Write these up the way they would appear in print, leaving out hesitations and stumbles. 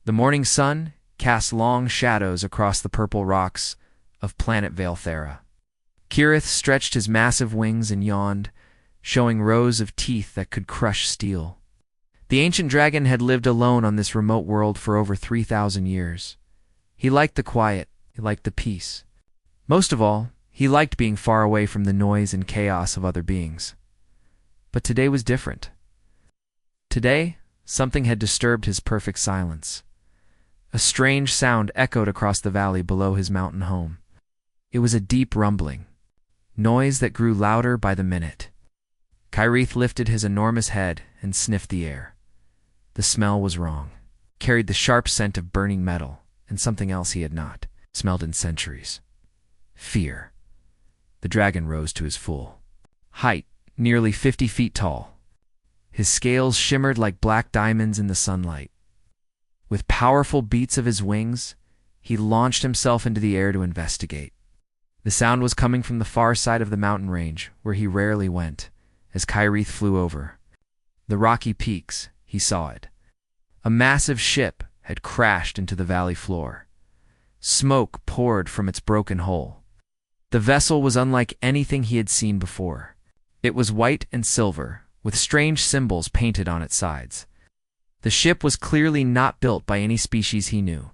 The morning sun cast long shadows across the purple rocks of planet Valthera. Kirith stretched his massive wings and yawned, showing rows of teeth that could crush steel. The ancient dragon had lived alone on this remote world for over 3,000 years. He liked the quiet, he liked the peace. Most of all, he liked being far away from the noise and chaos of other beings. But today was different. Today, something had disturbed his perfect silence. A strange sound echoed across the valley below his mountain home. It was a deep rumbling, noise that grew louder by the minute. Kirith lifted his enormous head and sniffed the air. The smell was wrong. It carried the sharp scent of burning metal and something else he had not smelled in centuries. Fear. The dragon rose to his full height, nearly 50 feet tall. His scales shimmered like black diamonds in the sunlight. With powerful beats of his wings, he launched himself into the air to investigate. The sound was coming from the far side of the mountain range, where he rarely went, as Kirith flew over. The rocky peaks, he saw it. A massive ship had crashed into the valley floor. Smoke poured from its broken hull. The vessel was unlike anything he had seen before. It was white and silver, with strange symbols painted on its sides. The ship was clearly not built by any species he knew.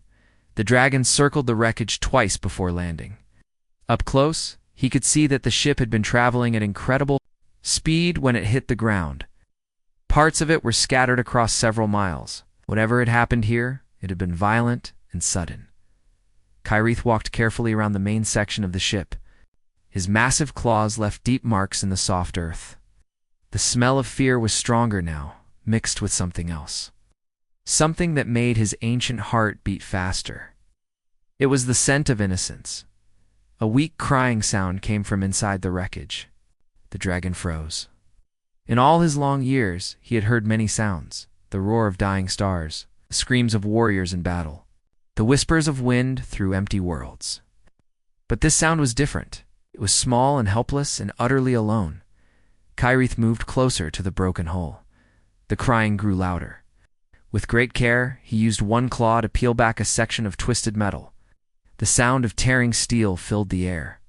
The dragon circled the wreckage twice before landing. Up close, he could see that the ship had been traveling at incredible speed when it hit the ground. Parts of it were scattered across several miles. Whatever had happened here, it had been violent and sudden. Kirith walked carefully around the main section of the ship. His massive claws left deep marks in the soft earth. The smell of fear was stronger now, mixed with something else. Something that made his ancient heart beat faster. It was the scent of innocence. A weak crying sound came from inside the wreckage. The dragon froze. In all his long years, he had heard many sounds: the roar of dying stars, the screams of warriors in battle, the whispers of wind through empty worlds. But this sound was different. It was small and helpless and utterly alone. Kirith moved closer to the broken hull. The crying grew louder. With great care, he used one claw to peel back a section of twisted metal. The sound of tearing steel filled the air.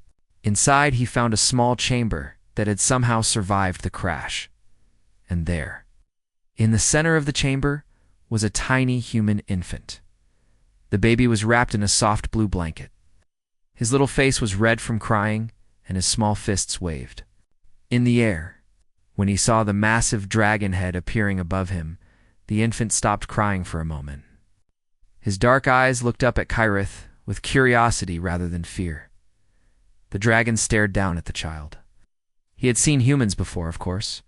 Inside, he found a small chamber that had somehow survived the crash. And there, in the center of the chamber, was a tiny human infant. The baby was wrapped in a soft blue blanket. His little face was red from crying, and his small fists waved. In the air, when he saw the massive dragon head appearing above him, the infant stopped crying for a moment. His dark eyes looked up at Kirith with curiosity rather than fear. The dragon stared down at the child. He had seen humans before, of course.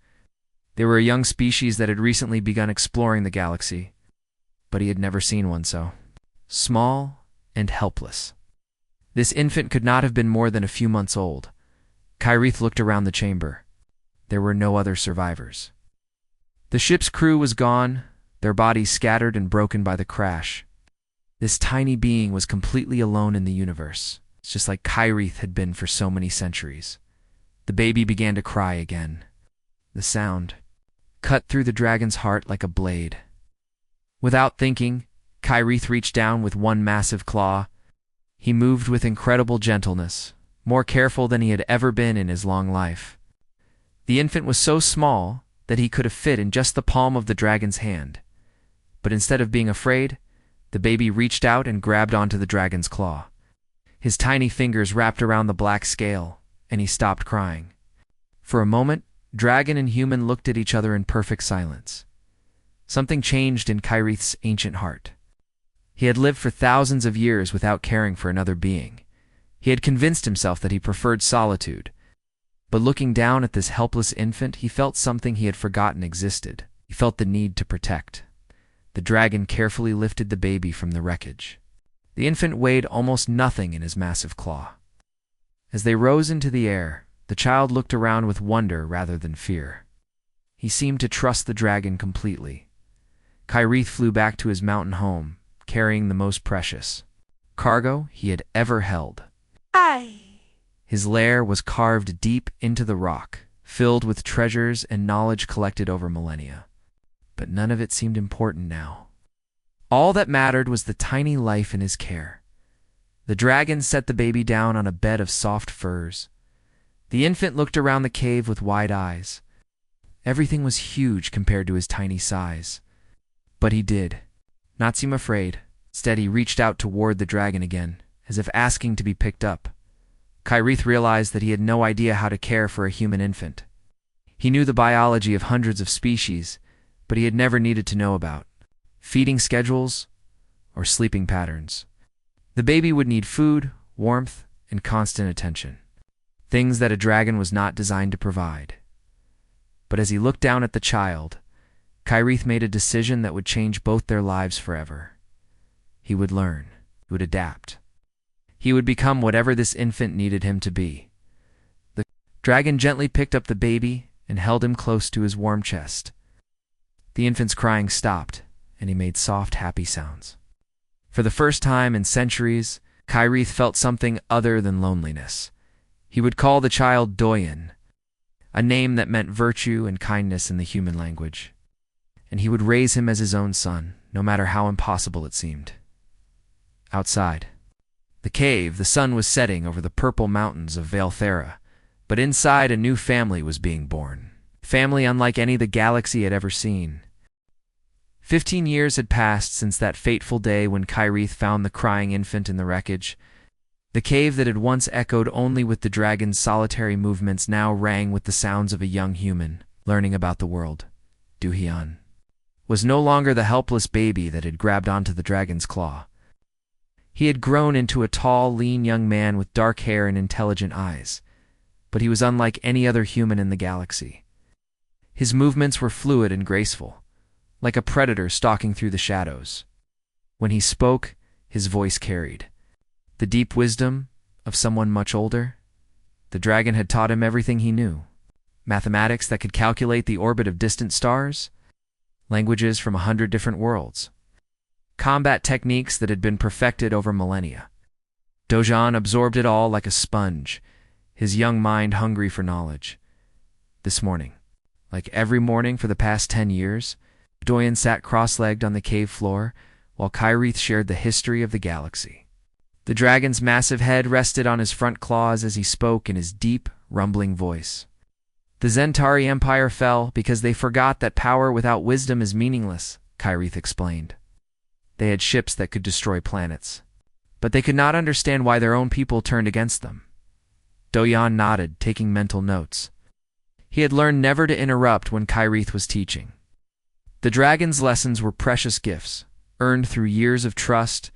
They were a young species that had recently begun exploring the galaxy, but he had never seen one so small and helpless. This infant could not have been more than a few months old. Kirith looked around the chamber. There were no other survivors. The ship's crew was gone, their bodies scattered and broken by the crash. This tiny being was completely alone in the universe, just like Kirith had been for so many centuries. The baby began to cry again. The sound cut through the dragon's heart like a blade. Without thinking, Kirith reached down with one massive claw. He moved with incredible gentleness, more careful than he had ever been in his long life. The infant was so small that he could have fit in just the palm of the dragon's hand. But instead of being afraid, the baby reached out and grabbed onto the dragon's claw. His tiny fingers wrapped around the black scale, and he stopped crying. For a moment, dragon and human looked at each other in perfect silence. Something changed in Kirith's ancient heart. He had lived for thousands of years without caring for another being. He had convinced himself that he preferred solitude. But looking down at this helpless infant, he felt something he had forgotten existed. He felt the need to protect. The dragon carefully lifted the baby from the wreckage. The infant weighed almost nothing in his massive claw. As they rose into the air, the child looked around with wonder rather than fear. He seemed to trust the dragon completely. Kirith flew back to his mountain home, carrying the most precious cargo he had ever held. His lair was carved deep into the rock, filled with treasures and knowledge collected over millennia. But none of it seemed important now. All that mattered was the tiny life in his care. The dragon set the baby down on a bed of soft furs. The infant looked around the cave with wide eyes. Everything was huge compared to his tiny size. But he did not seem afraid. Instead, he reached out toward the dragon again, as if asking to be picked up. Kyrith realized that he had no idea how to care for a human infant. He knew the biology of hundreds of species, but he had never needed to know about feeding schedules or sleeping patterns. The baby would need food, warmth, and constant attention, things that a dragon was not designed to provide. But as he looked down at the child, Kyrith made a decision that would change both their lives forever. He would learn. He would adapt. He would become whatever this infant needed him to be. The dragon gently picked up the baby and held him close to his warm chest. The infant's crying stopped, and he made soft, happy sounds. For the first time in centuries, Kyrith felt something other than loneliness. He would call the child Doyen, a name that meant virtue and kindness in the human language. And he would raise him as his own son, no matter how impossible it seemed. Outside the cave, the sun was setting over the purple mountains of Valthera, but inside a new family was being born. Family unlike any the galaxy had ever seen. 15 years had passed since that fateful day when Kyrith found the crying infant in the wreckage. The cave that had once echoed only with the dragon's solitary movements now rang with the sounds of a young human learning about the world. Duhyun was no longer the helpless baby that had grabbed onto the dragon's claw. He had grown into a tall, lean young man with dark hair and intelligent eyes, but he was unlike any other human in the galaxy. His movements were fluid and graceful, like a predator stalking through the shadows. When he spoke, his voice carried the deep wisdom of someone much older. The dragon had taught him everything he knew: mathematics that could calculate the orbit of distant stars, languages from 100 different worlds, combat techniques that had been perfected over millennia. Dojan absorbed it all like a sponge, his young mind hungry for knowledge. This morning, like every morning for the past 10 years, Doyen sat cross-legged on the cave floor while Kyrith shared the history of the galaxy. The dragon's massive head rested on his front claws as he spoke in his deep, rumbling voice. The Zentari Empire fell because they forgot that power without wisdom is meaningless, Kyrith explained. They had ships that could destroy planets, but they could not understand why their own people turned against them. Doyan nodded, taking mental notes. He had learned never to interrupt when Kyrith was teaching. The dragon's lessons were precious gifts, earned through years of trust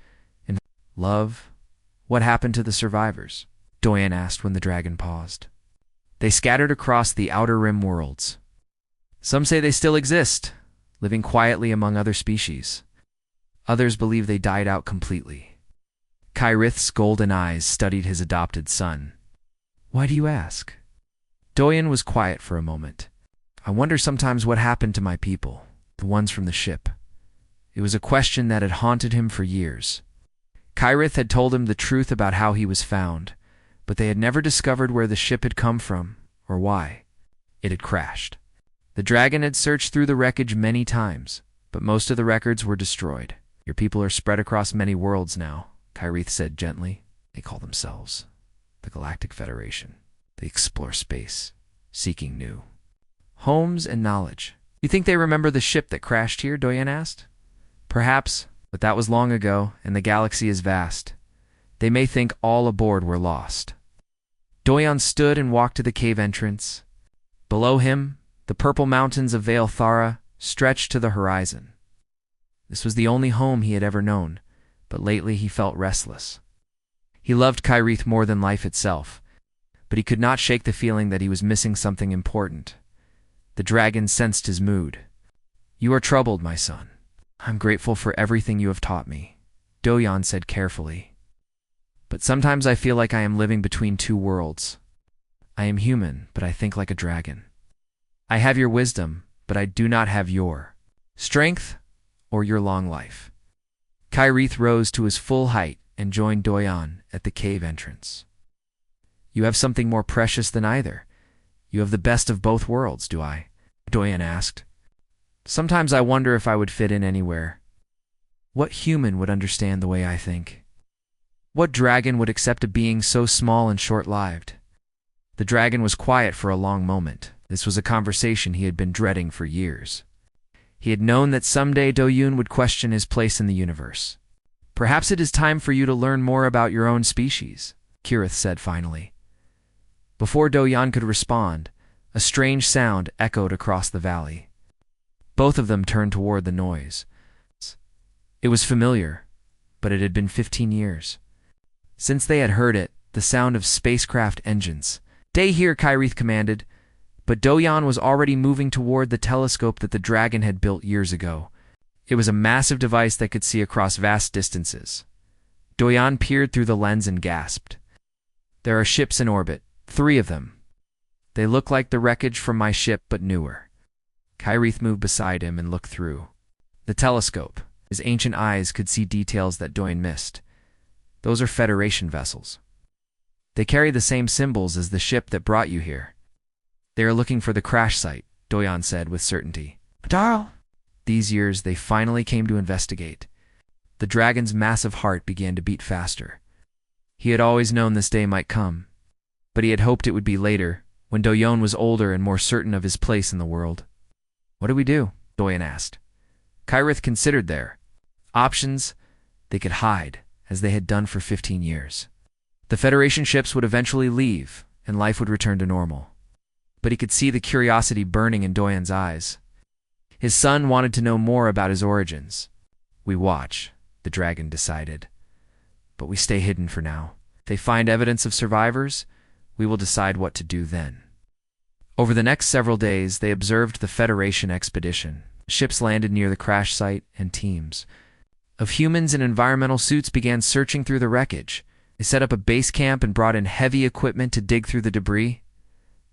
and love. What happened to the survivors? Doyen asked when the dragon paused. They scattered across the outer rim worlds. Some say they still exist, living quietly among other species. Others believe they died out completely. Kyrith's golden eyes studied his adopted son. Why do you ask? Doyen was quiet for a moment. I wonder sometimes what happened to my people, the ones from the ship. It was a question that had haunted him for years. Kyrith had told him the truth about how he was found, but they had never discovered where the ship had come from or why. It had crashed. The dragon had searched through the wreckage many times, but most of the records were destroyed. Your people are spread across many worlds now, Kyrith said gently. They call themselves the Galactic Federation. They explore space, seeking new homes and knowledge. You think they remember the ship that crashed here? Doyen asked. Perhaps, but that was long ago, and the galaxy is vast. They may think all aboard were lost. Doyen stood and walked to the cave entrance. Below him, the purple mountains of Valthera stretched to the horizon. This was the only home he had ever known, but lately he felt restless. He loved Kyrith more than life itself, but he could not shake the feeling that he was missing something important. The dragon sensed his mood. You are troubled, my son. I'm grateful for everything you have taught me, Doyen said carefully. But sometimes I feel like I am living between two worlds. I am human, but I think like a dragon. I have your wisdom, but I do not have your strength or your long life. Kyrith rose to his full height and joined Doyen at the cave entrance. You have something more precious than either. You have the best of both worlds, do I? Doyen asked. Sometimes I wonder if I would fit in anywhere. What human would understand the way I think? What dragon would accept a being so small and short-lived? The dragon was quiet for a long moment. This was a conversation he had been dreading for years. He had known that someday Do-yoon would question his place in the universe. Perhaps it is time for you to learn more about your own species, Kirith said finally. Before Do-yeon could respond, a strange sound echoed across the valley. Both of them turned toward the noise. It was familiar, but it had been 15 years. Since they had heard it, the sound of spacecraft engines. "Stay here," Kirith commanded, but Do-yeon was already moving toward the telescope that the dragon had built years ago. It was a massive device that could see across vast distances. Do-yeon peered through the lens and gasped. "There are ships in orbit, 3 of them. They look like the wreckage from my ship, but newer." Kirith moved beside him and looked through the telescope. His ancient eyes could see details that Do-yeon missed. "Those are Federation vessels. They carry the same symbols as the ship that brought you here. They are looking for the crash site," Do-yeon said with certainty. "Darl." These years they finally came to investigate. The dragon's massive heart began to beat faster. He had always known this day might come, but he had hoped it would be later, when Do-yeon was older and more certain of his place in the world. "What do we do?" Do-yeon asked. Kirith considered their options. They could hide, as they had done for 15 years. The Federation ships would eventually leave, and life would return to normal. But he could see the curiosity burning in Do-yeon's eyes. His son wanted to know more about his origins. "We watch," the dragon decided. "But we stay hidden for now. If they find evidence of survivors, we will decide what to do then." Over the next several days, they observed the Federation expedition. Ships landed near the crash site, and teams of humans in environmental suits began searching through the wreckage. They set up a base camp and brought in heavy equipment to dig through the debris.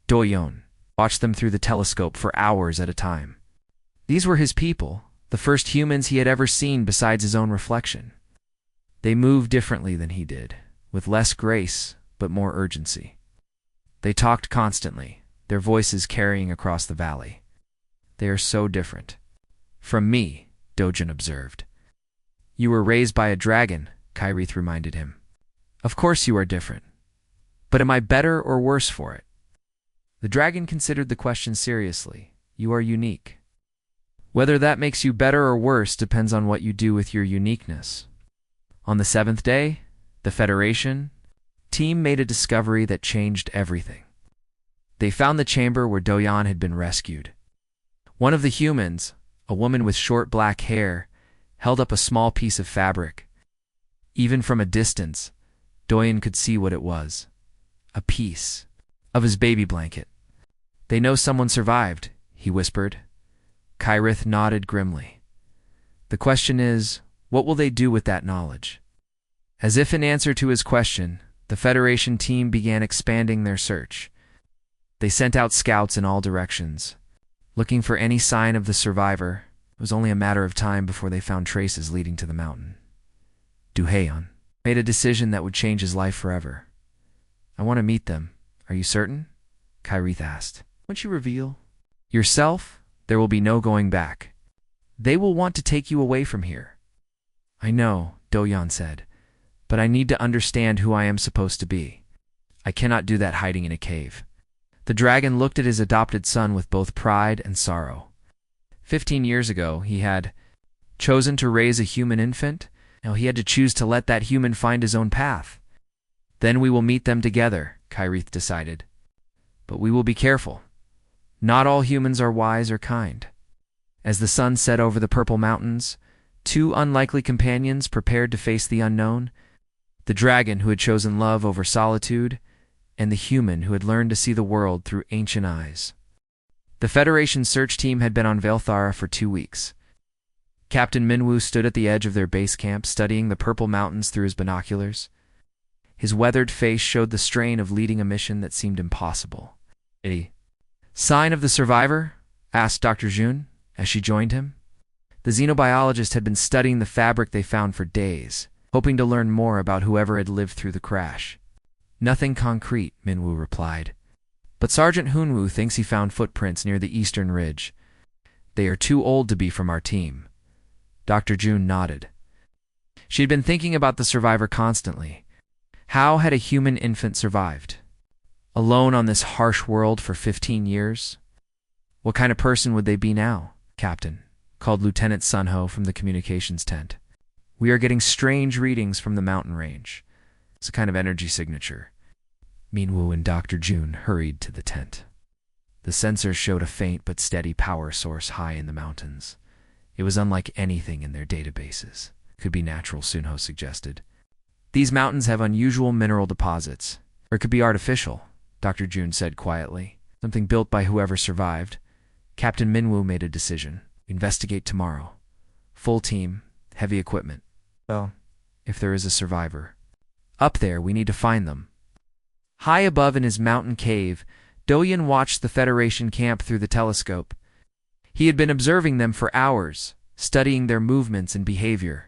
Do-yeon watched them through the telescope for hours at a time. These were his people, the first humans he had ever seen besides his own reflection. They moved differently than he did, with less grace but more urgency. They talked constantly, their voices carrying across the valley. "They are so different from me," Do-yeon observed. "You were raised by a dragon," Kirith reminded him. "Of course you are different. But am I better or worse for it?" The dragon considered the question seriously. "You are unique. Whether that makes you better or worse depends on what you do with your uniqueness." On the 7th day, the Federation team made a discovery that changed everything. They found the chamber where Do-yeon had been rescued. One of the humans, a woman with short black hair, held up a small piece of fabric. Even from a distance, Do-yeon could see what it was. A piece of his baby blanket. "They know someone survived," he whispered. Kirith nodded grimly. "The question is, what will they do with that knowledge?" As if in answer to his question, the Federation team began expanding their search. They sent out scouts in all directions, looking for any sign of the survivor. It was only a matter of time before they found traces leading to the mountain. Do-yeon made a decision that would change his life forever. "I want to meet them. Are you certain?" Kirith asked. "Once you reveal yourself, there will be no going back. They will want to take you away from here." "I know," Do-yeon said, "but I need to understand who I am supposed to be. I cannot do that hiding in a cave." The dragon looked at his adopted son with both pride and sorrow. 15 years ago, he had chosen to raise a human infant. Now he had to choose to let that human find his own path. "Then we will meet them together," Kirith decided. "But we will be careful. Not all humans are wise or kind." As the sun set over the purple mountains, 2 unlikely companions prepared to face the unknown: the dragon who had chosen love over solitude, and the human who had learned to see the world through ancient eyes. The Federation search team had been on Velthara for 2 weeks. Captain Minwoo stood at the edge of their base camp, studying the purple mountains through his binoculars. His weathered face showed the strain of leading a mission that seemed impossible. "A sign of the survivor?" asked Dr. Jun, as she joined him. The xenobiologist had been studying the fabric they found for days, hoping to learn more about whoever had lived through the crash. "Nothing concrete," Minwoo replied. "But Sergeant Hunwoo thinks he found footprints near the eastern ridge. They are too old to be from our team." Dr. Jun nodded. She had been thinking about the survivor constantly. How had a human infant survived? Alone on this harsh world for 15 years? What kind of person would they be now, Captain? Called Lieutenant Sunho from the communications tent. We are getting strange readings from the mountain range. It's a kind of energy signature. Minwoo and Dr. June hurried to the tent. The sensors showed a faint but steady power source high in the mountains. It was unlike anything in their databases. Could be natural, Sunho suggested. These mountains have unusual mineral deposits. Or it could be artificial, Dr. June said quietly. Something built by whoever survived. Captain Minwoo made a decision. Investigate tomorrow. Full team, heavy equipment. Well, if there is a survivor. Up there, we need to find them. High above in his mountain cave, Do-yeon watched the Federation camp through the telescope. He had been observing them for hours, studying their movements and behavior.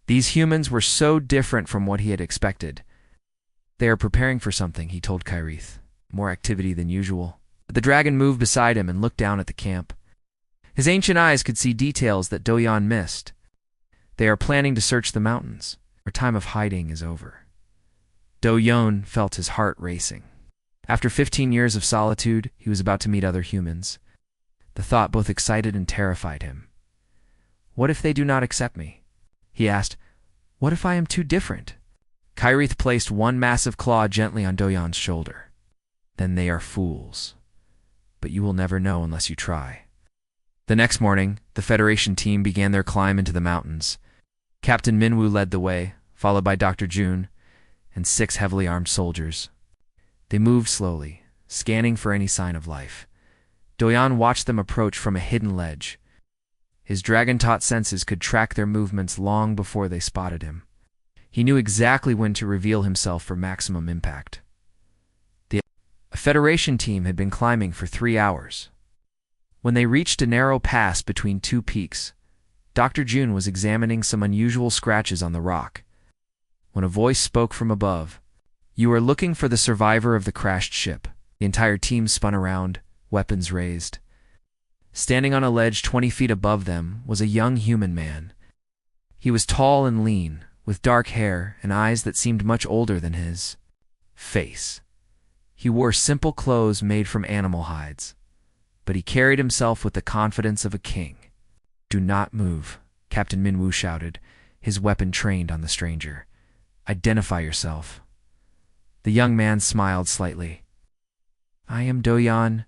These humans were so different from what he had expected. They are preparing for something, he told Kyrith. More activity than usual. But the dragon moved beside him and looked down at the camp. His ancient eyes could see details that Do-yeon missed. They are planning to search the mountains. Our time of hiding is over. Do-yeon felt his heart racing. After 15 years of solitude, he was about to meet other humans. The thought both excited and terrified him. What if they do not accept me? He asked. What if I am too different? Kyrith placed one massive claw gently on Do-yeon's shoulder. Then they are fools. But you will never know unless you try. The next morning, the Federation team began their climb into the mountains. Captain Minwoo led the way, followed by Dr. June and 6 heavily armed soldiers. They moved slowly, scanning for any sign of life. Do-yeon watched them approach from a hidden ledge. His dragon-taught senses could track their movements long before they spotted him. He knew exactly when to reveal himself for maximum impact. A Federation team had been climbing for 3 hours. When they reached a narrow pass between 2 peaks, Dr. June was examining some unusual scratches on the rock. When a voice spoke from above, "You are looking for the survivor of the crashed ship." The entire team spun around, weapons raised. Standing on a ledge 20 feet above them was a young human man. He was tall and lean, with dark hair and eyes that seemed much older than his face. He wore simple clothes made from animal hides, but he carried himself with the confidence of a king. "Do not move," Captain Minwoo shouted, his weapon trained on the stranger. "Identify yourself." The young man smiled slightly. "I am Do-yeon.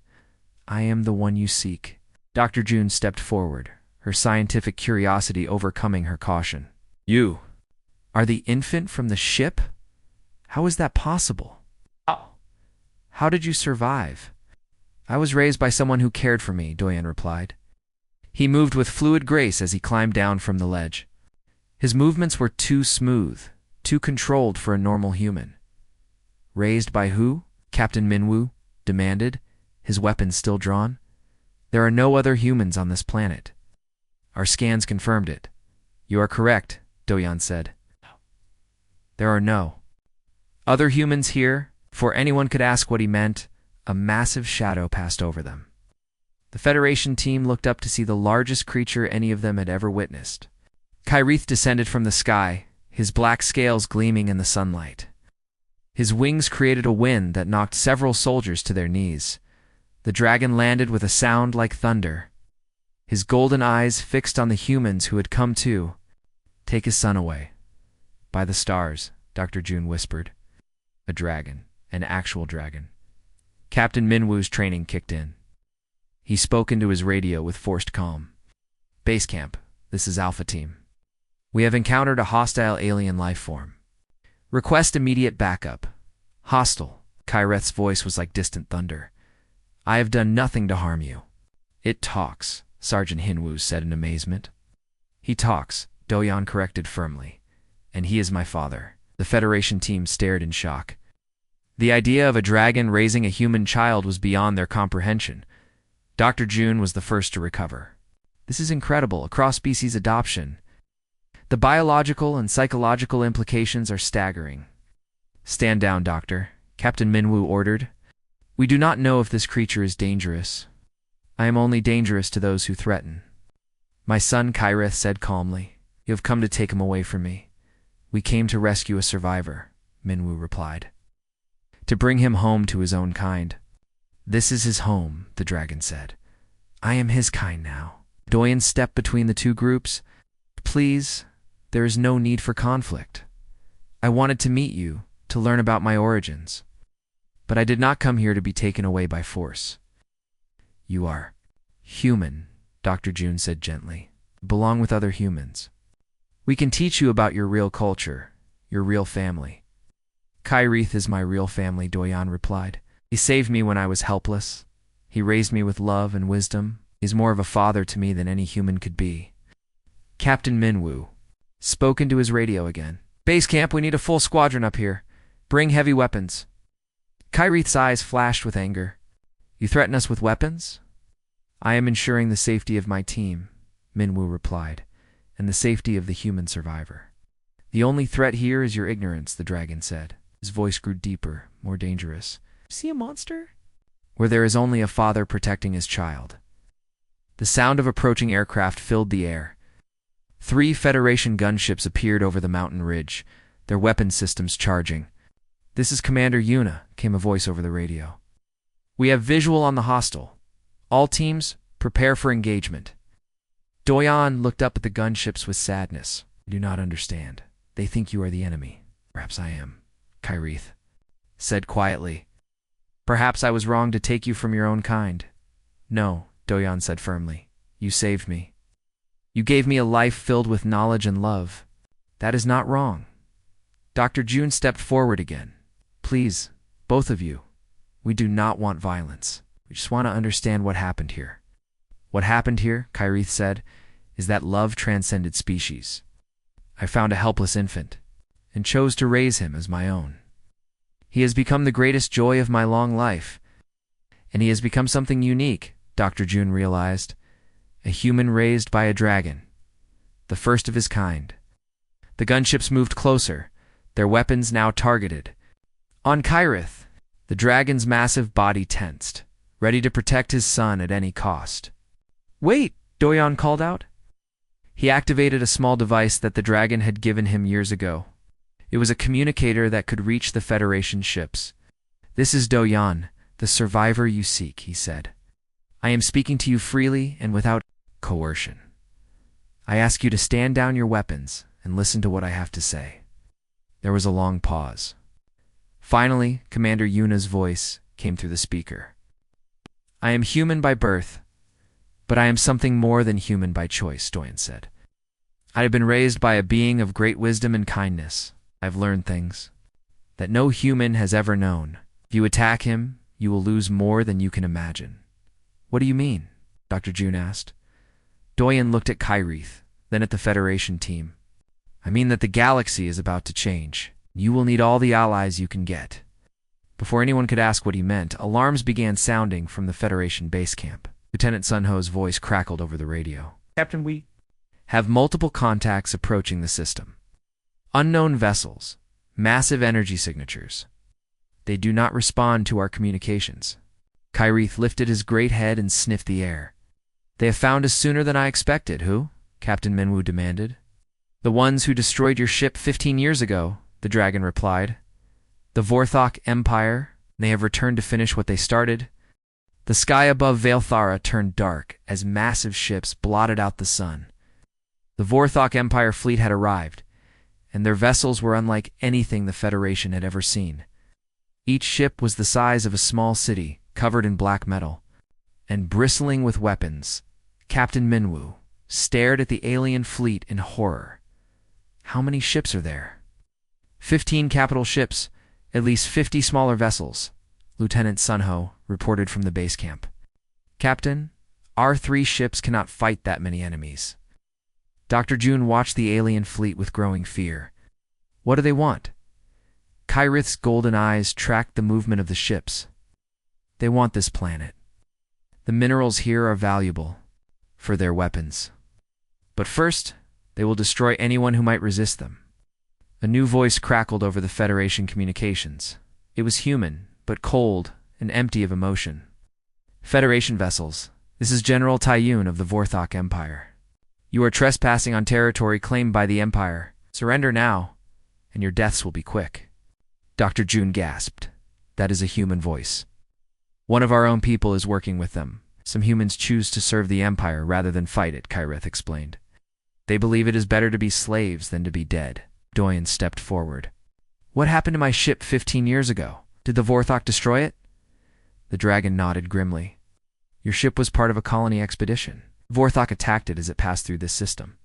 I am the one you seek." Dr. June stepped forward, her scientific curiosity overcoming her caution. "You are the infant from the ship? How is that possible? How did you survive?" "I was raised by someone who cared for me," Do-yeon replied. He moved with fluid grace as he climbed down from the ledge. His movements were too smooth, too controlled for a normal human. "Raised by who?" Captain Minwoo demanded, his weapon still drawn. "There are no other humans on this planet." "Our scans confirmed it." "You are correct," Do-yeon said. "There are no other humans here." Before anyone could ask what he meant, a massive shadow passed over them. The Federation team looked up to see the largest creature any of them had ever witnessed. Kyrith descended from the sky, his black scales gleaming in the sunlight. His wings created a wind that knocked several soldiers to their knees. The dragon landed with a sound like thunder, his golden eyes fixed on the humans who had come to take his son away. "By the stars," Dr. June whispered. A dragon. An actual dragon. Captain Minwoo's training kicked in. He spoke into his radio with forced calm. "Base camp, this is Alpha Team. We have encountered a hostile alien life form. Request immediate backup." "Hostile." Kyreth's voice was like distant thunder. "I have done nothing to harm you." "It talks," Sergeant Hinwoo said in amazement. "He talks," Do-yeon corrected firmly. "And he is my father." The Federation team stared in shock. The idea of a dragon raising a human child was beyond their comprehension. Dr. June was the first to recover. "This is incredible, a cross-species adoption. The biological and psychological implications are staggering." "Stand down, Doctor," Captain Minwoo ordered. "We do not know if this creature is dangerous. I am only dangerous to those who threaten." "My son," Kyrith said calmly. "You have come to take him away from me. We came to rescue a survivor, Minwu replied. To bring him home to his own kind. This is his home, the dragon said. I am his kind now. Doyan stepped between the two groups. Please, there is no need for conflict. I wanted to meet you, to learn about my origins. But I did not come here to be taken away by force. You are human, Dr. June said gently. Belong with other humans. We can teach you about your real culture, your real family. Kyrith is my real family, Doyan replied. He saved me when I was helpless. He raised me with love and wisdom. He's more of a father to me than any human could be. Captain Minwu spoke into his radio again. Base camp, we need a full squadron up here. Bring heavy weapons. Kyrith's eyes flashed with anger. You threaten us with weapons? I am ensuring the safety of my team, Minwu replied, and the safety of the human survivor. The only threat here is your ignorance, the dragon said. His voice grew deeper, more dangerous. See a monster? Where there is only a father protecting his child. The sound of approaching aircraft filled the air. 3 Federation gunships appeared over the mountain ridge, their weapon systems charging. This is Commander Yuna, came a voice over the radio. We have visual on the hostile. All teams, prepare for engagement. Doyan looked up at the gunships with sadness. I do not understand. They think you are the enemy. Perhaps I am, Kyrith said quietly. Perhaps I was wrong to take you from your own kind. No, Doyan said firmly. You saved me. You gave me a life filled with knowledge and love. That is not wrong. Dr. June stepped forward again. Please, both of you, we do not want violence. We just want to understand what happened here. What happened here, Kyrith said, is that love transcended species. I found a helpless infant and chose to raise him as my own. He has become the greatest joy of my long life, and he has become something unique, Dr. June realized. A human raised by a dragon, the first of his kind. The gunships moved closer, their weapons now targeted. On Kyrith, the dragon's massive body tensed, ready to protect his son at any cost. Wait, Doyan called out. He activated a small device that the dragon had given him years ago. It was a communicator that could reach the Federation ships. This is Doyan, the survivor you seek, he said. I am speaking to you freely and without coercion. I ask you to stand down your weapons and listen to what I have to say. There was a long pause. Finally, Commander Yuna's voice came through the speaker. I am human by birth, but I am something more than human by choice, Doyan said. I have been raised by a being of great wisdom and kindness. I have learned things that no human has ever known. If you attack him, you will lose more than you can imagine. What do you mean? Dr. June asked. Doyan looked at Kyrith, then at the Federation team. I mean that the galaxy is about to change. You will need all the allies you can get. Before anyone could ask what he meant, alarms began sounding from the Federation base camp. Lieutenant Sunho's voice crackled over the radio. Captain, we have multiple contacts approaching the system. Unknown vessels, massive energy signatures. They do not respond to our communications. Kyrith lifted his great head and sniffed the air. They have found us sooner than I expected, who? Captain Minwu demanded. The ones who destroyed your ship 15 years ago, the dragon replied. The Vorthok Empire, they have returned to finish what they started. The sky above Valthara turned dark as massive ships blotted out the sun. The Vorthok Empire fleet had arrived, and their vessels were unlike anything the Federation had ever seen. Each ship was the size of a small city, covered in black metal, and bristling with weapons. Captain Minwu stared at the alien fleet in horror. How many ships are there? 15 capital ships, at least 50 smaller vessels, Lieutenant Sunho reported from the base camp. Captain, our 3 ships cannot fight that many enemies. Dr. June watched the alien fleet with growing fear. What do they want? Kyrith's golden eyes tracked the movement of the ships. They want this planet. The minerals here are valuable for their weapons. But first, they will destroy anyone who might resist them. A new voice crackled over the Federation communications. It was human, but cold and empty of emotion. Federation vessels, this is General Taiyun of the Vorthok Empire. You are trespassing on territory claimed by the Empire. Surrender now. and your deaths will be quick. Dr. June gasped. That is a human voice. One of our own people is working with them. Some humans choose to serve the Empire rather than fight it, Kyrith explained. They believe it is better to be slaves than to be dead. Doyen stepped forward. What happened to my ship 15 years ago? Did the Vorthok destroy it? The dragon nodded grimly. Your ship was part of a colony expedition. Vorthok attacked it as it passed through this system.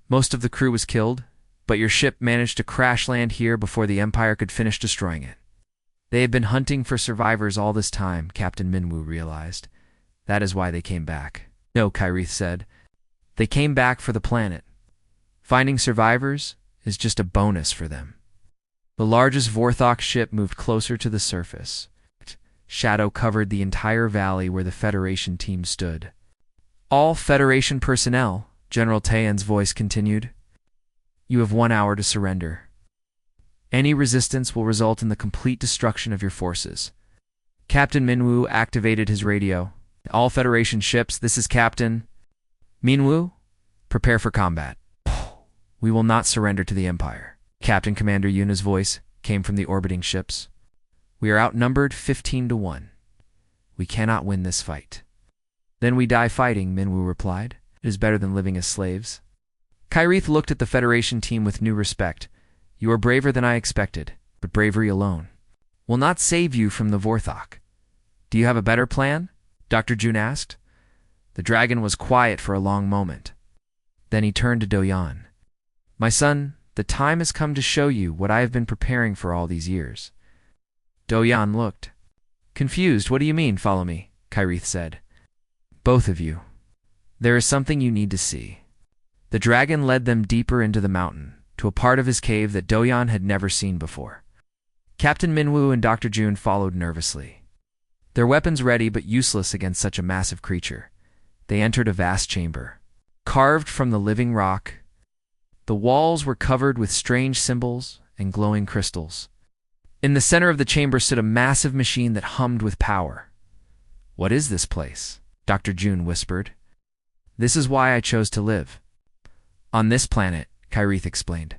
Most of the crew was killed, but your ship managed to crash land here before the Empire could finish destroying it. They had been hunting for survivors all this time, Captain Minwu realized. That is why they came back. No, Kyrith said. They came back for the planet. Finding survivors is just a bonus for them. The largest Vorthok ship moved closer to the surface. Shadow covered the entire valley where the Federation team stood. All Federation personnel, General Tayan's voice continued. You have 1 hour to surrender. Any resistance will result in the complete destruction of your forces. Captain Minwu activated his radio. All Federation ships, this is Captain Minwu. Prepare for combat. We will not surrender to the Empire. Captain Commander Yuna's voice came from the orbiting ships. We are outnumbered 15-1. We cannot win this fight. Then we die fighting, Minwu replied. It is better than living as slaves. Kyrith looked at the Federation team with new respect. You are braver than I expected, but bravery alone will not save you from the Vorthok. Do you have a better plan? Dr. June asked. The dragon was quiet for a long moment. Then he turned to Doyan. My son, the time has come to show you what I have been preparing for all these years. Doyan looked confused. What do you mean, follow me? Kyrith said. Both of you. There is something you need to see. The dragon led them deeper into the mountain, to a part of his cave that Doyan had never seen before. Captain Minwu and Dr. June followed nervously. Their weapons ready but useless against such a massive creature. They entered a vast chamber. Carved from the living rock, the walls were covered with strange symbols and glowing crystals. In the center of the chamber stood a massive machine that hummed with power. What is this place? Dr. June whispered. This is why I chose to live. On this planet, Kyrith explained.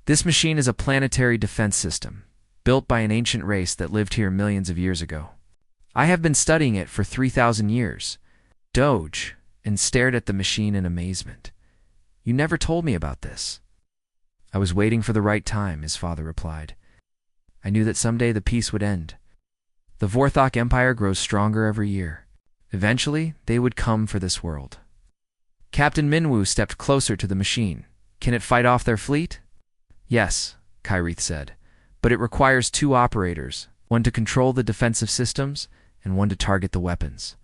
This machine is a planetary defense system, built by an ancient race that lived here millions of years ago. I have been studying it for 3,000 years. Doge, and stared at the machine in amazement. You never told me about this. I was waiting for the right time, his father replied. I knew that someday the peace would end. The Vorthok Empire grows stronger every year. Eventually, they would come for this world. Captain Minwu stepped closer to the machine. Can it fight off their fleet? Yes, Kyrith said, but it requires 2 operators, one to control the defensive systems and one to target the weapons.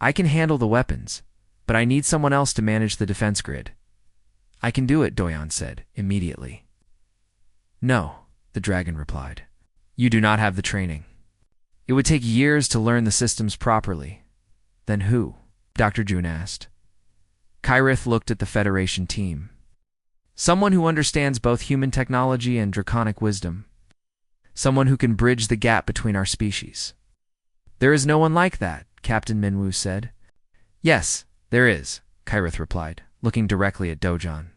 I can handle the weapons, but I need someone else to manage the defense grid. I can do it, Doyan said, immediately. No, the dragon replied. You do not have the training. It would take years to learn the systems properly. Then who? Dr. June asked. Kyrith looked at the Federation team. Someone who understands both human technology and draconic wisdom. Someone who can bridge the gap between our species. There is no one like that, Captain Minwu said. Yes, there is, Kyrith replied, looking directly at Dojan.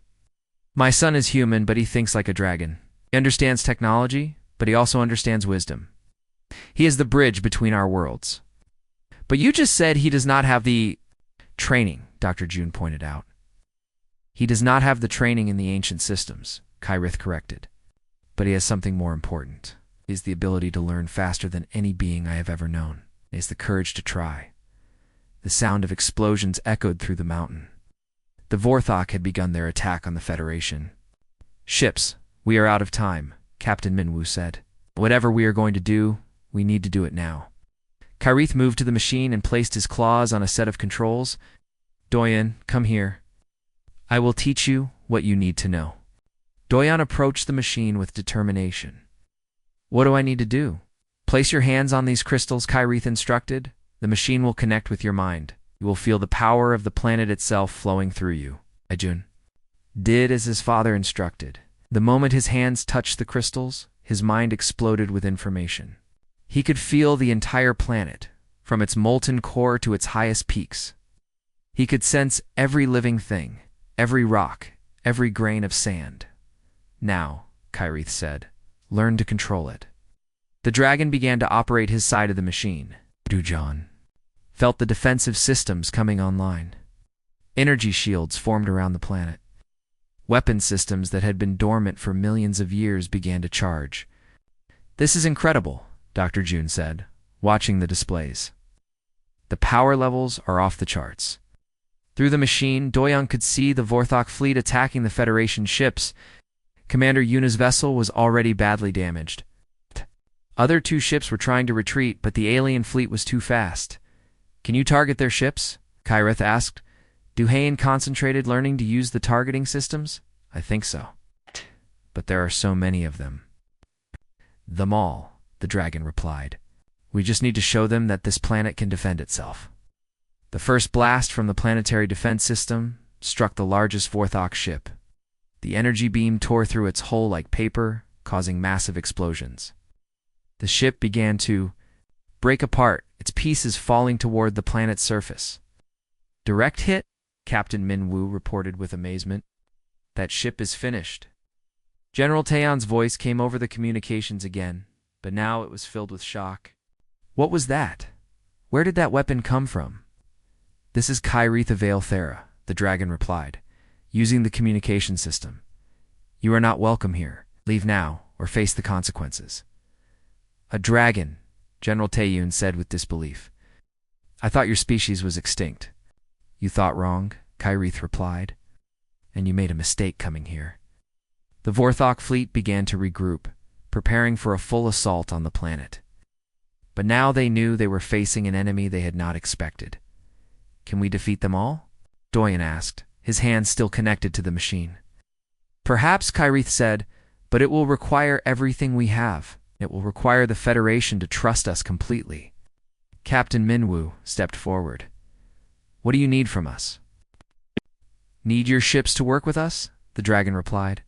My son is human, but he thinks like a dragon. He understands technology, but he also understands wisdom. He is the bridge between our worlds. But you just said he does not have the training, Dr. June pointed out. He does not have the training in the ancient systems, Kyrith corrected. But he has something more important. He has the ability to learn faster than any being I have ever known. He has the courage to try. The sound of explosions echoed through the mountain. The Vorthok had begun their attack on the Federation. Ships, we are out of time, Captain Minwu said. Whatever we are going to do, we need to do it now. Kyrith moved to the machine and placed his claws on a set of controls. Doyan, come here. I will teach you what you need to know. Doyan approached the machine with determination. What do I need to do? Place your hands on these crystals, Kyrith instructed. The machine will connect with your mind. You will feel the power of the planet itself flowing through you. Ajun did as his father instructed. The moment his hands touched the crystals, his mind exploded with information. He could feel the entire planet, from its molten core to its highest peaks. He could sense every living thing, every rock, every grain of sand. Now, Kyrith said. Learn to control it. The dragon began to operate his side of the machine. Dujan felt the defensive systems coming online. Energy shields formed around the planet. Weapon systems that had been dormant for millions of years began to charge. This is incredible, Dr. June said, watching the displays. The power levels are off the charts. Through the machine, Doyon could see the Vorthok fleet attacking the Federation ships. Commander Yuna's vessel was already badly damaged. Other two ships were trying to retreat, but the alien fleet was too fast. Can you target their ships? Kyrith asked. Duhain concentrated learning to use the targeting systems? I think so. But there are so many of them. Them all, the dragon replied. We just need to show them that this planet can defend itself. The first blast from the planetary defense system struck the largest Vorthok ship. The energy beam tore through its hull like paper, causing massive explosions. The ship began to break apart, its pieces falling toward the planet's surface. Direct hit? Captain Minwu reported with amazement. That ship is finished. General Taeyeon's voice came over the communications again, but now it was filled with shock. What was that? Where did that weapon come from? This is Kyrith of Valethera, the dragon replied, using the communication system. You are not welcome here. Leave now, or face the consequences. A dragon, General Taeyeon said with disbelief. I thought your species was extinct. You thought wrong, Kyrith replied, and you made a mistake coming here. The Vorthok fleet began to regroup, preparing for a full assault on the planet. But now they knew they were facing an enemy they had not expected. Can we defeat them all? Doyen asked, his hands still connected to the machine. Perhaps, Kyrith said, but it will require everything we have. It will require the Federation to trust us completely. Captain Minwu stepped forward. What do you need from us? Need your ships to work with us? The dragon replied.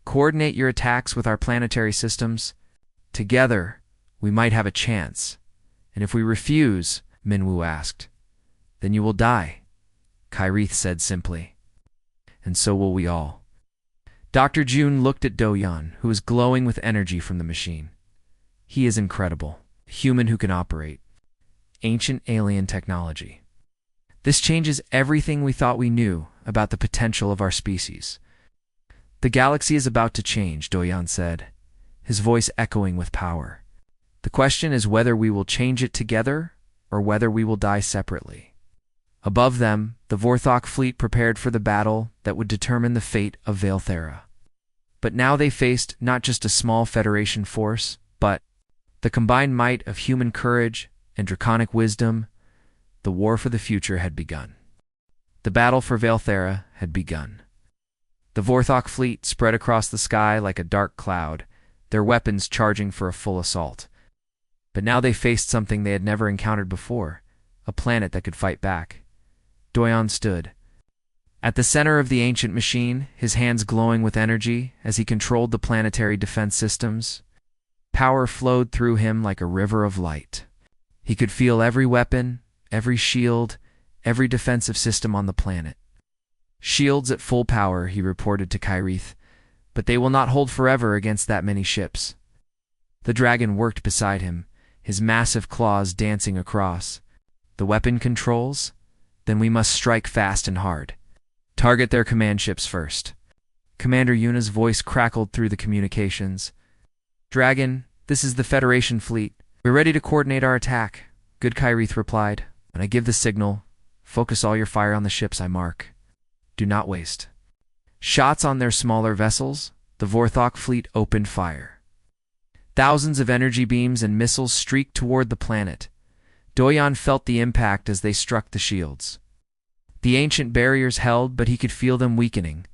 Coordinate your attacks with our planetary systems. Together, we might have a chance. And if we refuse, Minwu asked, then you will die, Kyrith said simply. And so will we all. Dr. June looked at Doyon, who was glowing with energy from the machine. He is incredible, a human who can operate. Ancient alien technology. This changes everything we thought we knew about the potential of our species. The galaxy is about to change, Doyon said, his voice echoing with power. The question is whether we will change it together or whether we will die separately. Above them, the Vorthok fleet prepared for the battle that would determine the fate of Valethera. But now they faced not just a small Federation force, but the combined might of human courage and draconic wisdom. The war for the future had begun. The battle for Valethera had begun. The Vorthok fleet spread across the sky like a dark cloud, their weapons charging for a full assault. But now they faced something they had never encountered before, a planet that could fight back. Doyon stood at the center of the ancient machine, his hands glowing with energy as he controlled the planetary defense systems. Power flowed through him like a river of light. He could feel every weapon, every shield, every defensive system on the planet. Shields at full power, he reported to Kyrith, but they will not hold forever against that many ships. The dragon worked beside him, his massive claws dancing across. The weapon controls? Then we must strike fast and hard. Target their command ships first. Commander Yuna's voice crackled through the communications. Dragon, this is the Federation fleet. We're ready to coordinate our attack. Good, Kyrith replied. When I give the signal, focus all your fire on the ships I mark. Do not waste. Shots on their smaller vessels, the Vorthok fleet opened fire. Thousands of energy beams and missiles streaked toward the planet. Doyon felt the impact as they struck the shields. The ancient barriers held, but he could feel them weakening.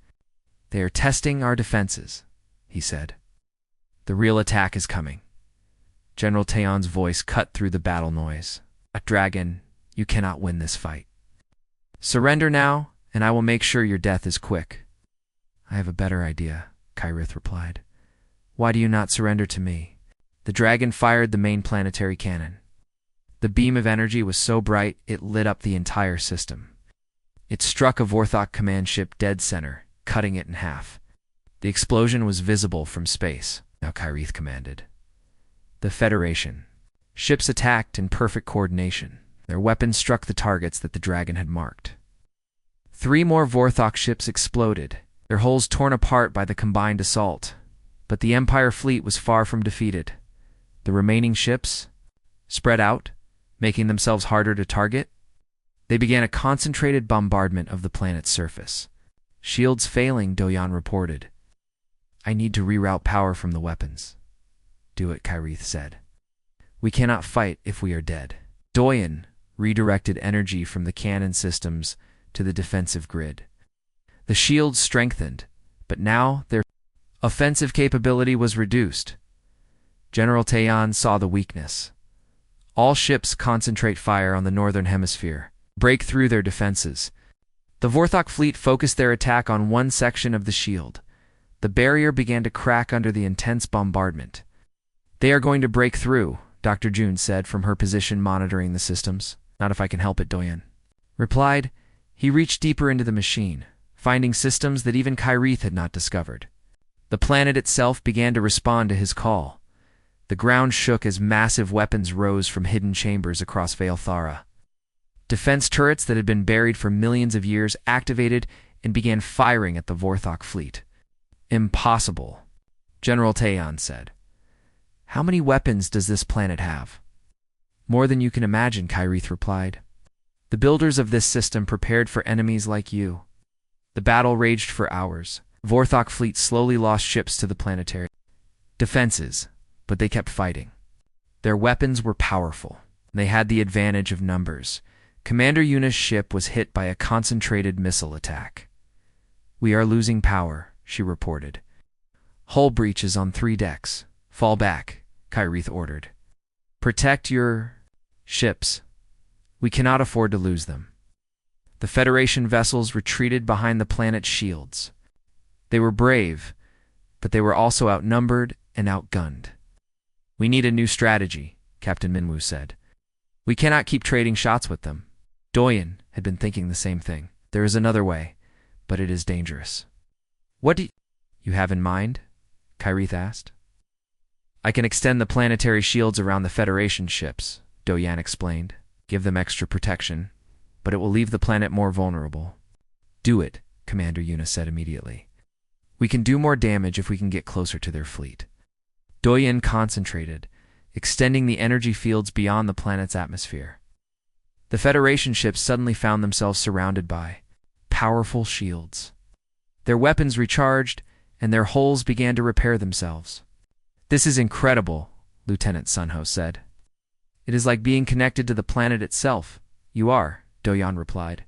They are testing our defenses, he said. The real attack is coming. General Taeyeon's voice cut through the battle noise. Dragon, you cannot win this fight. Surrender now, and I will make sure your death is quick. I have a better idea, Kyrith replied. Why do you not surrender to me? The dragon fired the main planetary cannon. The beam of energy was so bright it lit up the entire system. It struck a Vorthok command ship dead center, cutting it in half. The explosion was visible from space. Now Kyrith commanded. The Federation. Ships attacked in perfect coordination. Their weapons struck the targets that the dragon had marked. 3 more Vorthok ships exploded, their hulls torn apart by the combined assault. But the Empire fleet was far from defeated. The remaining ships spread out, making themselves harder to target. They began a concentrated bombardment of the planet's surface. Shields failing, Doyan reported. I need to reroute power from the weapons. Do it, Kyrith said. We cannot fight if we are dead. Doyan redirected energy from the cannon systems to the defensive grid. The shields strengthened, but now their offensive capability was reduced. General Tayan saw the weakness. All ships concentrate fire on the northern hemisphere, break through their defenses. The Vorthok fleet focused their attack on one section of the shield. The barrier began to crack under the intense bombardment. They are going to break through, Dr. June said from her position monitoring the systems. Not if I can help it, Doyan replied. He reached deeper into the machine, finding systems that even Kyrith had not discovered. The planet itself began to respond to his call. The ground shook as massive weapons rose from hidden chambers across Vale-Thara. Defense turrets that had been buried for millions of years activated and began firing at the Vorthok fleet. Impossible, General Tayan said. How many weapons does this planet have? More than you can imagine, Kyrith replied. The builders of this system prepared for enemies like you. The battle raged for hours. Vorthok fleet slowly lost ships to the planetary defenses, but they kept fighting. Their weapons were powerful. They had the advantage of numbers. Commander Yuna's ship was hit by a concentrated missile attack. We are losing power, she reported. Hull breaches on 3 decks. Fall back, Kyrith ordered. Protect your ships. We cannot afford to lose them. The Federation vessels retreated behind the planet's shields. They were brave, but they were also outnumbered and outgunned. We need a new strategy, Captain Minwu said. We cannot keep trading shots with them. Doyan had been thinking the same thing. There is another way, but it is dangerous. What do you have in mind? Kyrith asked. I can extend the planetary shields around the Federation ships, Doyan explained. Give them extra protection, but it will leave the planet more vulnerable. Do it, Commander Yuna said immediately. We can do more damage if we can get closer to their fleet. Doyan concentrated, extending the energy fields beyond the planet's atmosphere. The Federation ships suddenly found themselves surrounded by powerful shields. Their weapons recharged, and their hulls began to repair themselves. This is incredible, Lieutenant Sunho said. It is like being connected to the planet itself. You are, Doyan replied.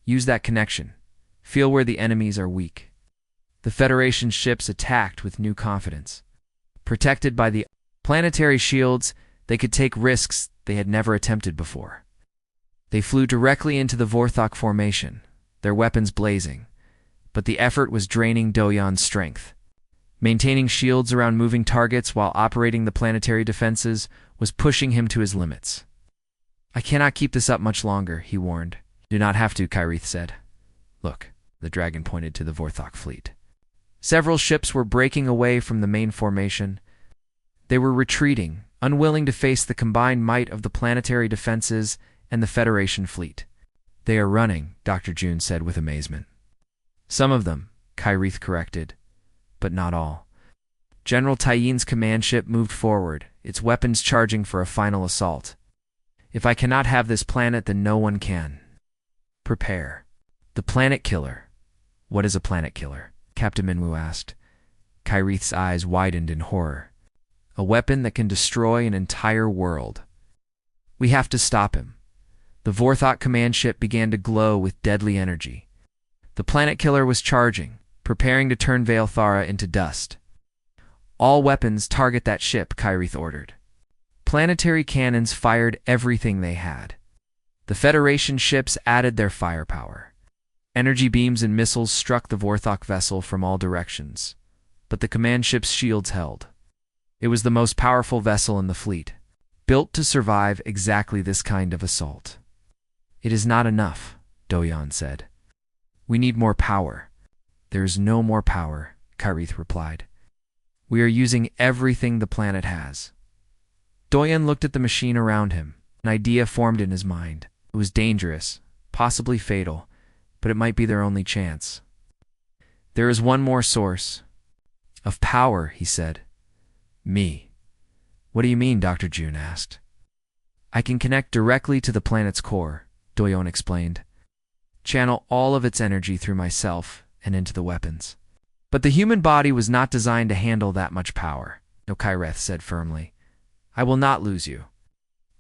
Use that connection. Feel where the enemies are weak. The Federation ships attacked with new confidence. Protected by the planetary shields, they could take risks they had never attempted before. They flew directly into the Vorthok formation, their weapons blazing, but the effort was draining Doyan's strength. Maintaining shields around moving targets while operating the planetary defenses was pushing him to his limits. I cannot keep this up much longer, he warned. Do not have to, Kyrith said. Look, the dragon pointed to the Vorthok fleet. Several ships were breaking away from the main formation. They were retreating, unwilling to face the combined might of the planetary defenses and the Federation fleet. They are running, Dr. June said with amazement. Some of them, Kyrith corrected, but not all. General Tayan's command ship moved forward, its weapons charging for a final assault. If I cannot have this planet, then no one can. Prepare. The planet killer. What is a planet killer? Captain Minwu asked. Kyrith's eyes widened in horror. A weapon that can destroy an entire world. We have to stop him. The Vorthok command ship began to glow with deadly energy. The planet killer was charging, preparing to turn Vale-Thara into dust. All weapons target that ship, Kyrith ordered. Planetary cannons fired everything they had. The Federation ships added their firepower. Energy beams and missiles struck the Vorthok vessel from all directions, but the command ship's shields held. It was the most powerful vessel in the fleet, built to survive exactly this kind of assault. It is not enough, Doyan said. We need more power. There is no more power, Kyrith replied. We are using everything the planet has. Doyan looked at the machine around him. An idea formed in his mind. It was dangerous, possibly fatal, but it might be their only chance. There is one more source of power, he said. Me. What do you mean? Dr. June asked. I can connect directly to the planet's core, Doyon explained. Channel all of its energy through myself and into the weapons. But the human body was not designed to handle that much power, Kyrith said firmly. I will not lose you.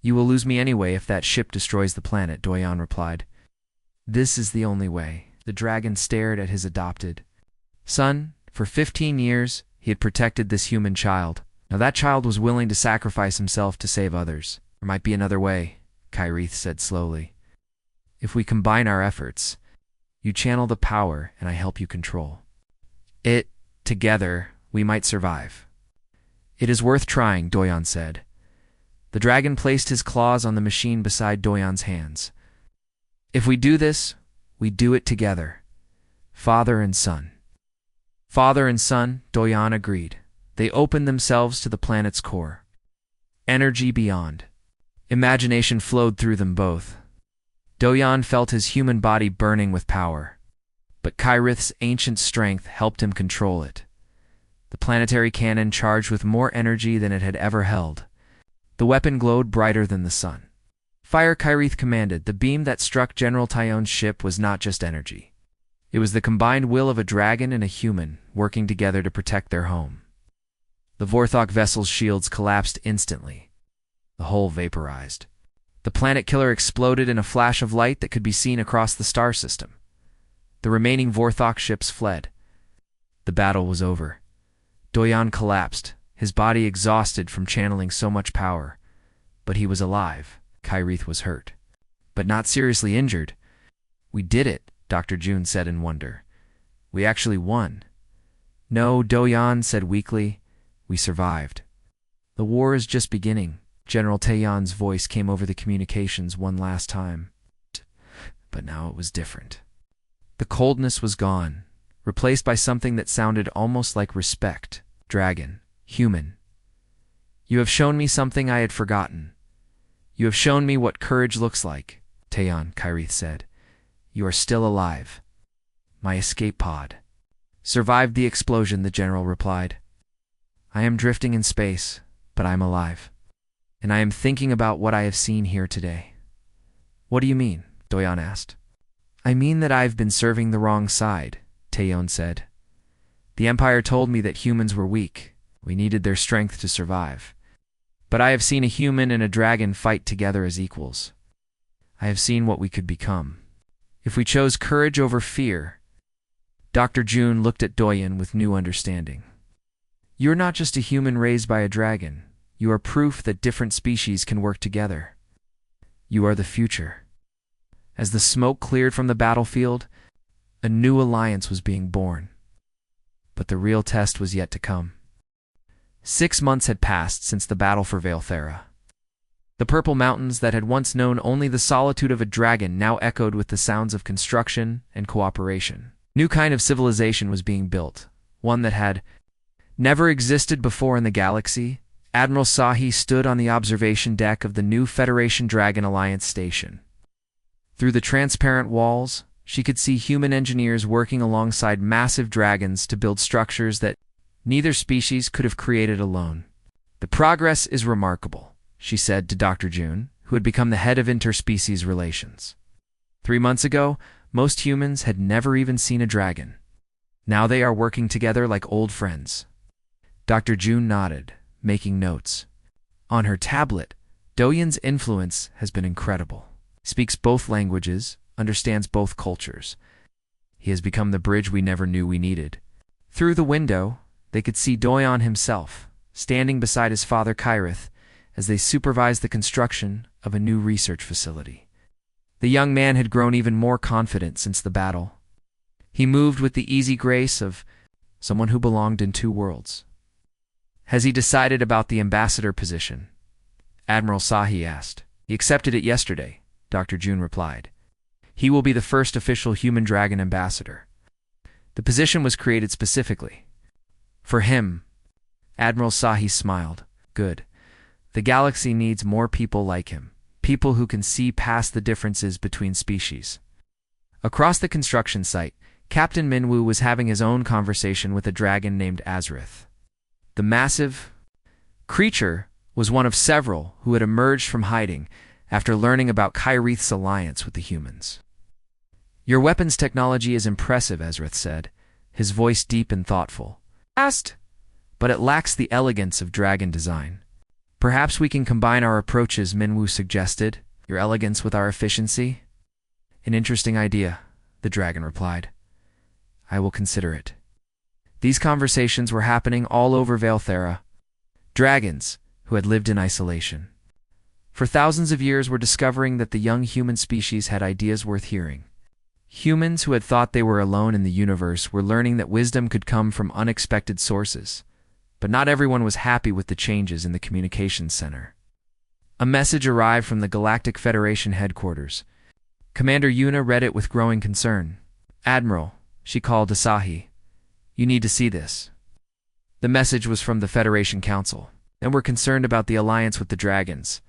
You will lose me anyway if that ship destroys the planet, Doyon replied. This is the only way. The dragon stared at his adopted son. For 15 years, he had protected this human child. Now that child was willing to sacrifice himself to save others. There might be another way, Kyrith said slowly. If we combine our efforts, you channel the power and I help you control it. Together, we might survive. It is worth trying, Doyon said. The dragon placed his claws on the machine beside Doyon's hands. If we do this, we do it together. Father and son. Father and son, Doyon agreed. They opened themselves to the planet's core. Energy beyond. Imagination flowed through them both. Doyon felt his human body burning with power, but Kyrith's ancient strength helped him control it. The planetary cannon charged with more energy than it had ever held. The weapon glowed brighter than the sun. Fire, Kyrith commanded. The beam that struck General Tyon's ship was not just energy. It was the combined will of a dragon and a human, working together to protect their home. The Vorthok vessel's shields collapsed instantly. The hull vaporized. The planet killer exploded in a flash of light that could be seen across the star system. The remaining Vorthok ships fled. The battle was over. Doyon collapsed, his body exhausted from channeling so much power. But he was alive. Kyrith was hurt, but not seriously injured. We did it, Dr. June said in wonder. We actually won. No, Doyon said weakly. We survived. The war is just beginning. General Taeyon's voice came over the communications one last time. But now it was different. The coldness was gone, replaced by something that sounded almost like respect. Dragon. Human. You have shown me something I had forgotten. You have shown me what courage looks like, Taeyon, Kyrith said. You are still alive. My escape pod survived the explosion, the general replied. I am drifting in space, but I am alive. And I am thinking about what I have seen here today. What do you mean? Doyon asked. I mean that I've been serving the wrong side, Taeyon said. The Empire told me that humans were weak. We needed their strength to survive. But I have seen a human and a dragon fight together as equals. I have seen what we could become. If we chose courage over fear. Dr. June looked at Doyon with new understanding. You are not just a human raised by a dragon. You are proof that different species can work together. You are the future. As the smoke cleared from the battlefield, a new alliance was being born. But the real test was yet to come. 6 months had passed since the battle for Vale'thera. The Purple Mountains that had once known only the solitude of a dragon now echoed with the sounds of construction and cooperation. New kind of civilization was being built, one that had never existed before in the galaxy. Admiral Sahi stood on the observation deck of the new Federation Dragon Alliance station. Through the transparent walls, she could see human engineers working alongside massive dragons to build structures that neither species could have created alone. The progress is remarkable, she said to Dr. June, who had become the head of interspecies relations. 3 months ago, most humans had never even seen a dragon. Now they are working together like old friends. Dr. June nodded, making notes. On her tablet, Doyon's influence has been incredible. Speaks both languages, understands both cultures. He has become the bridge we never knew we needed. Through the window, they could see Doyon himself, standing beside his father Kyrith, as they supervised the construction of a new research facility. The young man had grown even more confident since the battle. He moved with the easy grace of someone who belonged in two worlds. Has he decided about the ambassador position? Admiral Sahi asked. He accepted it yesterday, Dr. June replied. He will be the first official human dragon ambassador. The position was created specifically For him, Admiral Sahi smiled. Good. The galaxy needs more people like him, people who can see past the differences between species. Across the construction site, Captain Minwoo was having his own conversation with a dragon named Azrith. The massive creature was one of several who had emerged from hiding after learning about Kyrith's alliance with the humans. Your weapons technology is impressive, Azrith said, his voice deep and thoughtful. But it lacks the elegance of dragon design. Perhaps we can combine our approaches, Minwoo suggested, your elegance with our efficiency? An interesting idea, the dragon replied. I will consider it. These conversations were happening all over Valethera. Dragons, who had lived in isolation for thousands of years, were discovering that the young human species had ideas worth hearing. Humans who had thought they were alone in the universe were learning that wisdom could come from unexpected sources. But not everyone was happy with the changes in the communications center. A message arrived from the Galactic Federation headquarters. Commander Yuna read it with growing concern. Admiral, she called Asahi, you need to see this. The message was from the Federation Council, and were concerned about the alliance with the dragons.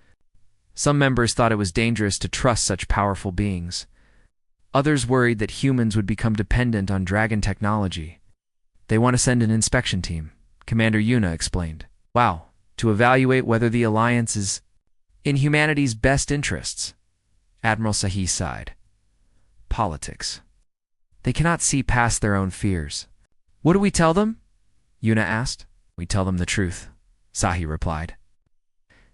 Some members thought it was dangerous to trust such powerful beings. Others worried that humans would become dependent on dragon technology. They want to send an inspection team, Commander Yuna explained. Wow, to evaluate whether the alliance is in humanity's best interests. Admiral Sahi sighed. Politics. They cannot see past their own fears. What do we tell them? Yuna asked. We tell them the truth, Sahi replied.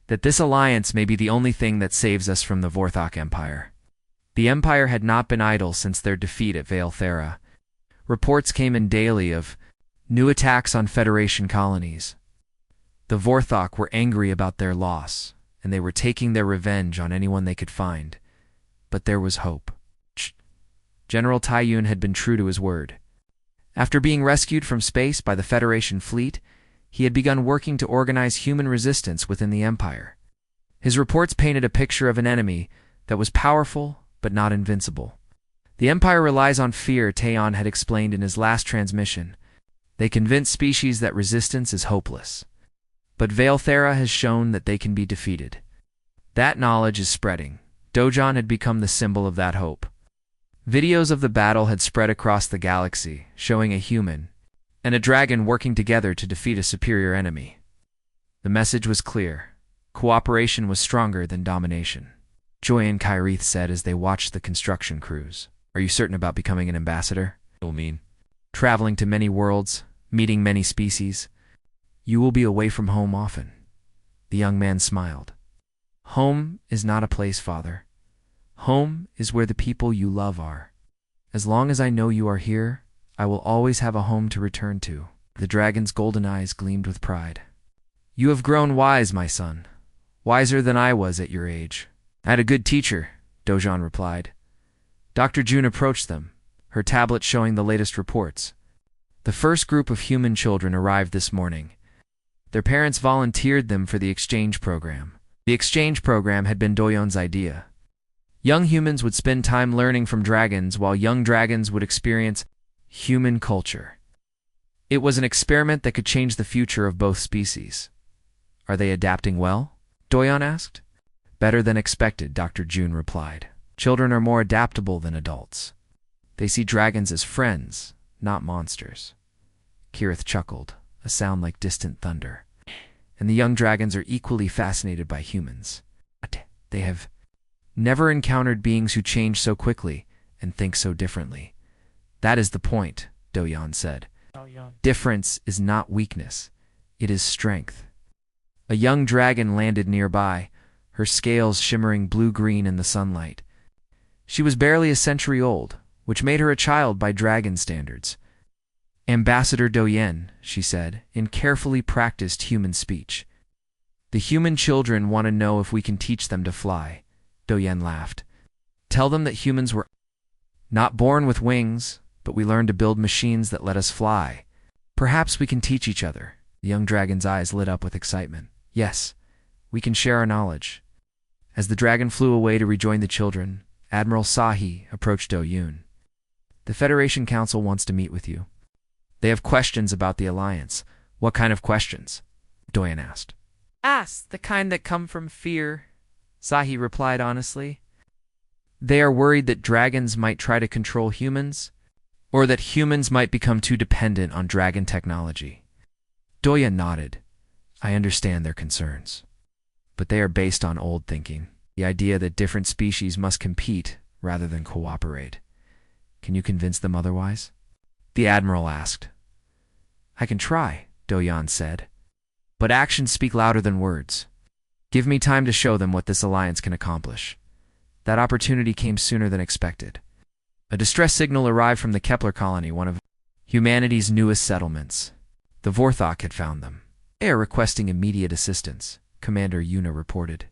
That this alliance may be the only thing that saves us from the Vorthok Empire. The Empire had not been idle since their defeat at Valethera. Reports came in daily of new attacks on Federation colonies. The Vorthok were angry about their loss, and they were taking their revenge on anyone they could find. But there was hope. General Taiyun had been true to his word. After being rescued from space by the Federation fleet, he had begun working to organize human resistance within the Empire. His reports painted a picture of an enemy that was powerful but not invincible. The Empire relies on fear, Taeyon had explained in his last transmission. They convince species that resistance is hopeless. But Valethera has shown that they can be defeated. That knowledge is spreading. Dojon had become the symbol of that hope. Videos of the battle had spread across the galaxy, showing a human and a dragon working together to defeat a superior enemy. The message was clear. Cooperation was stronger than domination. Joy and Kyrith said as they watched the construction crews. Are you certain about becoming an ambassador? It will mean traveling to many worlds, meeting many species. You will be away from home often. The young man smiled. Home is not a place, Father. Home is where the people you love are. As long as I know you are here, I will always have a home to return to. The dragon's golden eyes gleamed with pride. You have grown wise, my son. Wiser than I was at your age. I had a good teacher, Dojon replied. Dr. June approached them, her tablet showing the latest reports. The first group of human children arrived this morning. Their parents volunteered them for the exchange program. The exchange program had been Doyon's idea. Young humans would spend time learning from dragons while young dragons would experience human culture. It was an experiment that could change the future of both species. Are they adapting well? Doyon asked. Better than expected, Dr. June replied. Children are more adaptable than adults. They see dragons as friends, not monsters. Kirith chuckled, a sound like distant thunder. And the young dragons are equally fascinated by humans. They have never encountered beings who change so quickly and think so differently. That is the point, Doyon said. Difference is not weakness. It is strength. A young dragon landed nearby, her scales shimmering blue-green in the sunlight. She was barely a century old, which made her a child by dragon standards. Ambassador Doyen, she said, in carefully practiced human speech. The human children want to know if we can teach them to fly. Doyen laughed. Tell them that humans were not born with wings, but we learned to build machines that let us fly. Perhaps we can teach each other. The young dragon's eyes lit up with excitement. Yes, we can share our knowledge. As the dragon flew away to rejoin the children, Admiral Sahi approached Do-Yoon. The Federation Council wants to meet with you. They have questions about the alliance, What kind of questions? Doyan asked. Ask the kind that come from fear, Sahi replied honestly. They are worried that dragons might try to control humans, or that humans might become too dependent on dragon technology. Doyan nodded. I understand their concerns. But they are based on old thinking, the idea that different species must compete rather than cooperate. Can you convince them otherwise? The Admiral asked. I can try, Doyan said. But actions speak louder than words. Give me time to show them what this alliance can accomplish. That opportunity came sooner than expected. A distress signal arrived from the Kepler colony, one of humanity's newest settlements. The Vorthok had found them. They are requesting immediate assistance, Commander Yuna reported.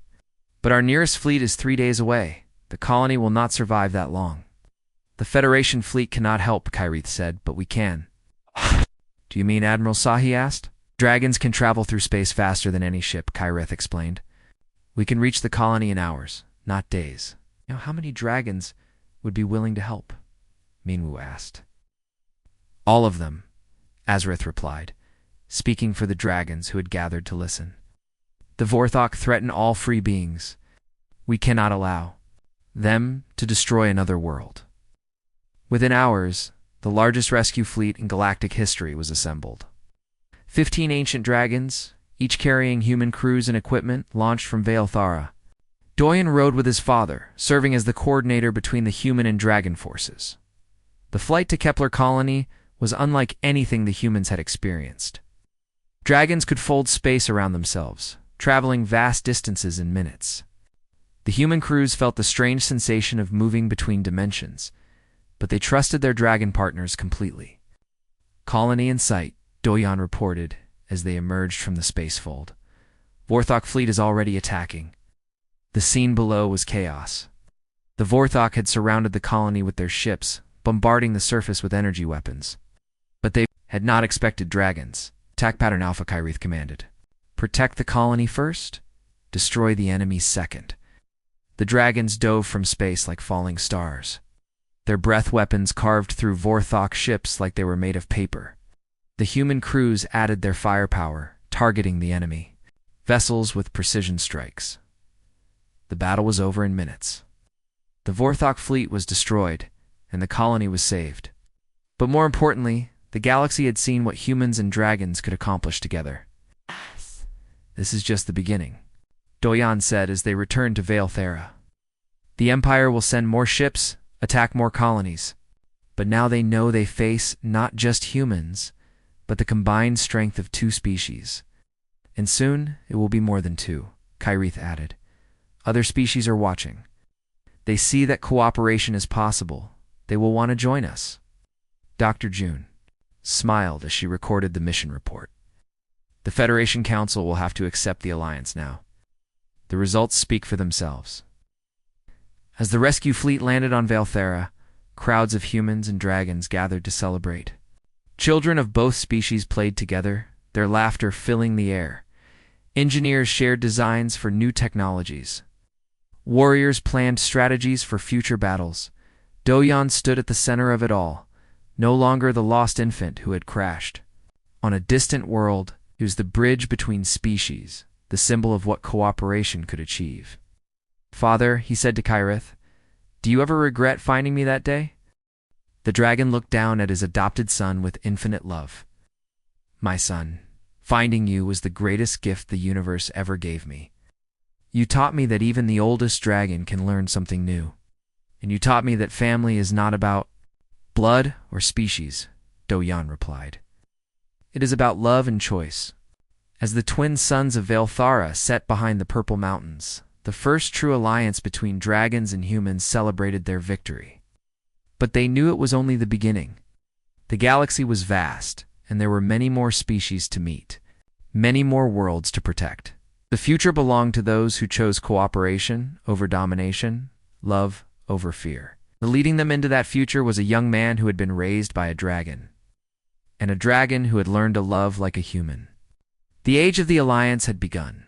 But our nearest fleet is 3 days away. The colony will not survive that long. The Federation fleet cannot help, Kyrith said, but we can. Do you mean Admiral Sahi asked? Dragons can travel through space faster than any ship, Kyrith explained. We can reach the colony in hours, not days. Now, how many dragons would be willing to help? Minwu asked. All of them, Azrith replied, speaking for the dragons who had gathered to listen. The Vorthok threaten all free beings. We cannot allow them to destroy another world. Within hours, the largest rescue fleet in galactic history was assembled. 15 ancient dragons, each carrying human crews and equipment, launched from Vale Thara. Doyan rode with his father, serving as the coordinator between the human and dragon forces. The flight to Kepler colony was unlike anything the humans had experienced. Dragons could fold space around themselves, traveling vast distances in minutes. The human crews felt the strange sensation of moving between dimensions, but they trusted their dragon partners completely. Colony in sight, Doyan reported as they emerged from the spacefold. Vorthok fleet is already attacking. The scene below was chaos. The Vorthok had surrounded the colony with their ships, bombarding the surface with energy weapons. But they had not expected dragons. Attack pattern Alpha, Kyrith commanded. Protect the colony first, destroy the enemy second. The dragons dove from space like falling stars. Their breath weapons carved through Vorthok ships like they were made of paper. The human crews added their firepower, targeting the enemy. Vessels with precision strikes. The battle was over in minutes. The Vorthok fleet was destroyed, and the colony was saved. But more importantly, the galaxy had seen what humans and dragons could accomplish together. This is just the beginning, Doyan said as they returned to Vale Thara. The Empire will send more ships, attack more colonies. But now they know they face not just humans, but the combined strength of 2 species. And soon it will be more than 2, Kyrith added. Other species are watching. They see that cooperation is possible. They will want to join us. Dr. June smiled as she recorded the mission report. The Federation Council will have to accept the alliance now. The results speak for themselves. As the rescue fleet landed on Vale Thara, crowds of humans and dragons gathered to celebrate. Children of both species played together, their laughter filling the air. Engineers shared designs for new technologies. Warriors planned strategies for future battles. Doyan stood at the center of it all, no longer the lost infant who had crashed. On a distant world, he was the bridge between species, the symbol of what cooperation could achieve. Father, he said to Kyrith, do you ever regret finding me that day? The dragon looked down at his adopted son with infinite love. My son, finding you was the greatest gift the universe ever gave me. You taught me that even the oldest dragon can learn something new. And you taught me that family is not about blood or species, Doyan replied. It is about love and choice. As the twin sons of Vale Thara set behind the Purple Mountains, the first true alliance between dragons and humans celebrated their victory. But they knew it was only the beginning. The galaxy was vast, and there were many more species to meet, many more worlds to protect. The future belonged to those who chose cooperation over domination, love over fear. Leading them into that future was a young man who had been raised by a dragon, and a dragon who had learned to love like a human. The age of the alliance had begun.